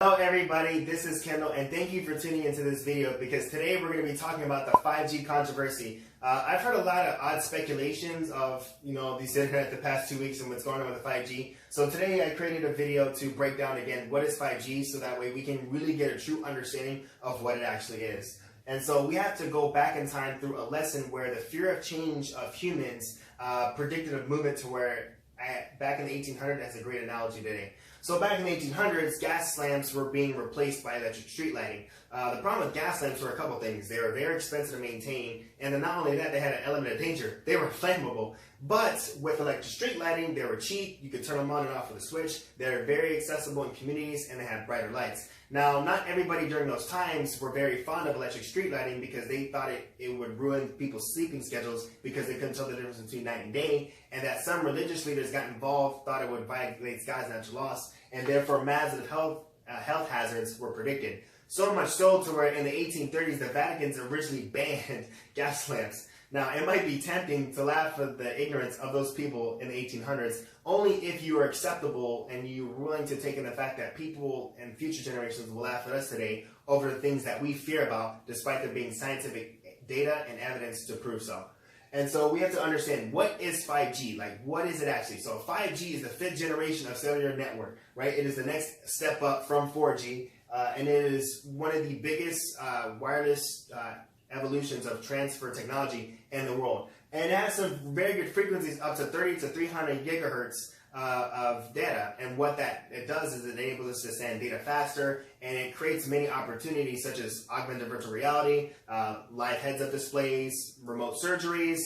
Hello everybody, this is Kendall and thank you for tuning into this video because today we're going to be talking about the 5G controversy. I've heard a lot of odd speculations of, these internet the past 2 weeks and what's going on with the 5G. So today I created a video to break down again what is 5G so that way we can really get a true understanding of what it actually is. And so we have to go back in time through a lesson where the fear of change of humans predicted a movement to where back in the 1800s, that's a great analogy today. So back in the 1800s, gas lamps were being replaced by electric street lighting. The problem with gas lamps were a couple things. They were very expensive to maintain, and then not only that, they had an element of danger. They were flammable. But with electric street lighting, they were cheap. You could turn them on and off with a switch. They're very accessible in communities, and they had brighter lights. Now, not everybody during those times were very fond of electric street lighting because they thought it would ruin people's sleeping schedules because they couldn't tell the difference between night and day, and that some religious leaders got involved, thought it would violate God's natural laws, and therefore massive health hazards were predicted. So much so to where in the 1830s, the Vatican's originally banned gas lamps. Now, it might be tempting to laugh at the ignorance of those people in the 1800s, only if you are acceptable and you're willing to take in the fact that people and future generations will laugh at us today over the things that we fear about, despite there being scientific data and evidence to prove so. And so we have to understand, what is 5G? Like, what is it actually? So 5G is the 5th generation of cellular network, right? It is the next step up from 4G, and it is one of the biggest wireless evolutions of transfer technology in the world. And it has some very good frequencies, up to 30 to 300 gigahertz of data. And what it does is it enables us to send data faster, and it creates many opportunities such as augmented virtual reality, live heads-up displays, remote surgeries,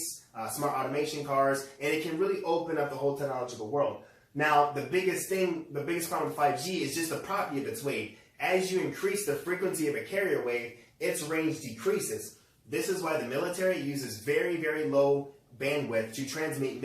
smart automation cars, and it can really open up the whole technological world. Now, the biggest problem with 5G is just the property of its wave. As you increase the frequency of a carrier wave, its range decreases. This is why the military uses very, very low bandwidth to transmit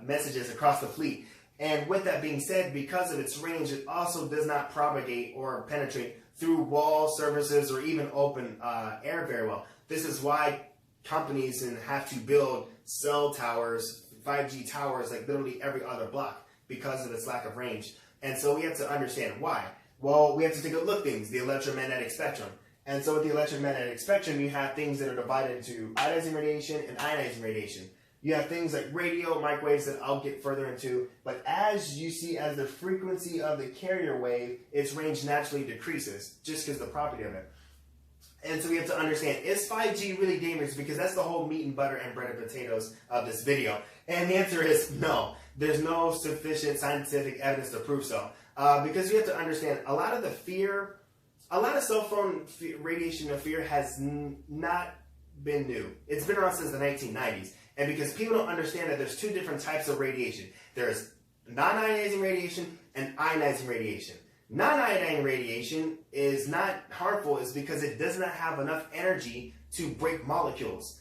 messages across the fleet. And with that being said, because of its range, it also does not propagate or penetrate through wall surfaces or even open air very well. This is why companies have to build cell towers, 5G towers, like literally every other block because of its lack of range. And so we have to understand why. Well, we have to take a look at things, the electromagnetic spectrum. And so with the electromagnetic spectrum, you have things that are divided into ionizing radiation and ionizing radiation. You have things like radio, microwaves that I'll get further into. But as you see, as the frequency of the carrier wave, its range naturally decreases just because of the property of it. And so we have to understand, is 5G really dangerous? Because that's the whole meat and butter and bread and potatoes of this video. And the answer is no. There's no sufficient scientific evidence to prove so. Because you have to understand, a lot of cell phone radiation of fear has not been new. It's been around since the 1990s. And because people don't understand that there's two different types of radiation. There's non-ionizing radiation and ionizing radiation. Non-ionizing radiation is not harmful is because it does not have enough energy to break molecules.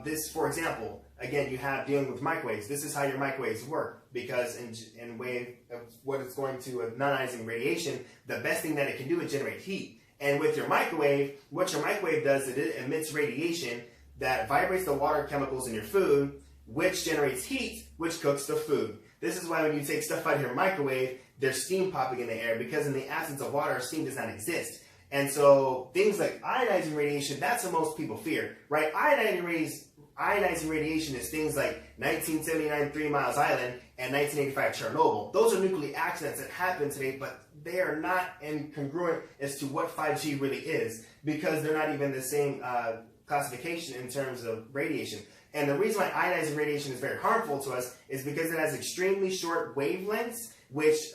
This, for example, again, you have dealing with microwaves. This is how your microwaves work, because in way of what it's going to a non-ionizing radiation, the best thing that it can do is generate heat. And with your microwave, what your microwave does is it emits radiation that vibrates the water chemicals in your food, which generates heat, which cooks the food. This is why when you take stuff out of your microwave, there's steam popping in the air, because in the absence of water, steam does not exist. And so things like ionizing radiation, that's what most people fear, right? Ionizing radiation is things like 1979 Three Mile Island and 1985 Chernobyl. Those are nuclear accidents that happen today, but they are not incongruent as to what 5G really is, because they're not even the same classification in terms of radiation. And the reason why ionizing radiation is very harmful to us is because it has extremely short wavelengths, which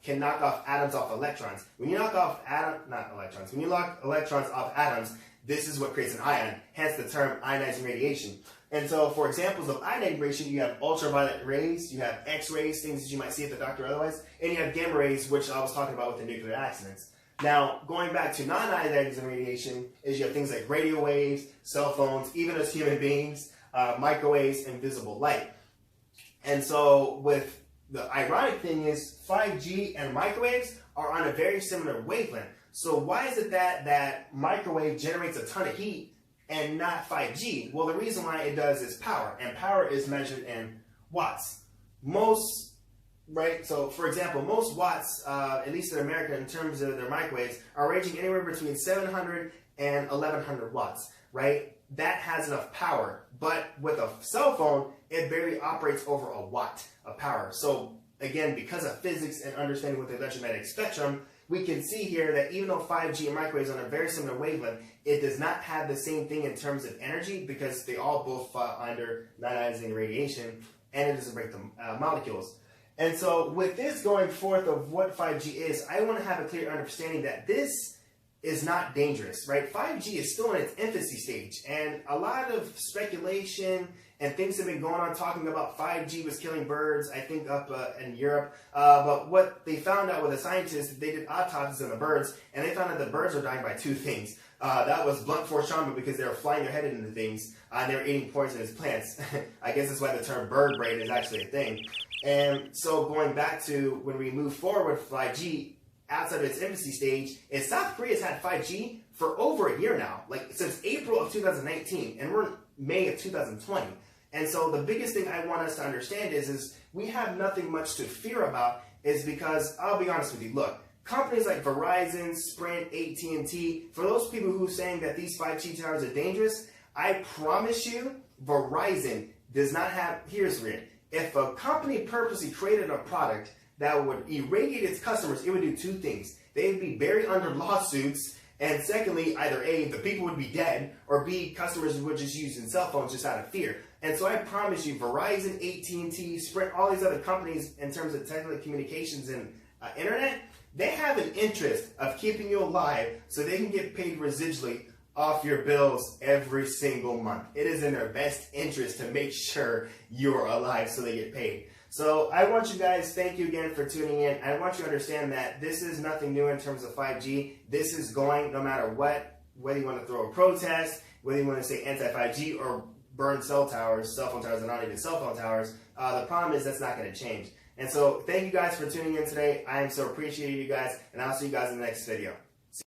can knock off atoms off electrons. When you knock off when you knock electrons off atoms, this is what creates an ion, hence the term ionizing radiation. And so for examples of ionizing radiation, you have ultraviolet rays, you have X-rays, things that you might see at the doctor otherwise, and you have gamma rays, which I was talking about with the nuclear accidents. Now, going back to non-ionizing radiation, is you have things like radio waves, cell phones, even as human beings, microwaves, and visible light. And so with the ironic thing is 5G and microwaves are on a very similar wavelength. So why is it that microwave generates a ton of heat and not 5G? Well, the reason why it does is power, and power is measured in watts. Most right? So, for example, most watts, at least in America, in terms of their microwaves, are ranging anywhere between 700 and 1100 watts, right? That has enough power. But with a cell phone, it barely operates over a watt of power. So, again, because of physics and understanding with the electromagnetic spectrum, we can see here that even though 5G and microwaves are on a very similar wavelength, it does not have the same thing in terms of energy because they all both fall under non-ionizing radiation, and it doesn't break the molecules. And so with this going forth of what 5G is, I want to have a clear understanding that this is not dangerous, right? 5G is still in its infancy stage, and a lot of speculation and things have been going on talking about 5G was killing birds, I think up in Europe. But what they found out with the scientists, they did autopsies on the birds, and they found that the birds are dying by two things. That was blunt force trauma because they were flying their head into things, and they were eating poisonous plants. I guess that's why the term bird brain is actually a thing. And so going back to when we move forward with 5G, outside of its infancy stage, is South Korea's had 5G for over a year now, like since April of 2019, and we're in May of 2020. And so the biggest thing I want us to understand is we have nothing much to fear about, is because, I'll be honest with you, look, companies like Verizon, Sprint, AT&T, for those people who are saying that these 5G towers are dangerous, I promise you, Verizon does not have, here's weird, if a company purposely created a product that would irradiate its customers, it would do two things. They'd be buried under lawsuits, and secondly, either A, the people would be dead, or B, customers would just use cell phones just out of fear. And so I promise you, Verizon, AT&T, Sprint, all these other companies in terms of telecommunications and internet, they have an interest of keeping you alive so they can get paid residually off your bills every single month. It is in their best interest to make sure you're alive so they get paid. So I want you guys, thank you again for tuning in. I want you to understand that this is nothing new in terms of 5G. This is going no matter what, whether you want to throw a protest, whether you want to say anti-5G or burn cell phone towers are not even cell phone towers. The problem is that's not going to change. And so thank you guys for tuning in today. I am so appreciative of you guys, and I'll see you guys in the next video.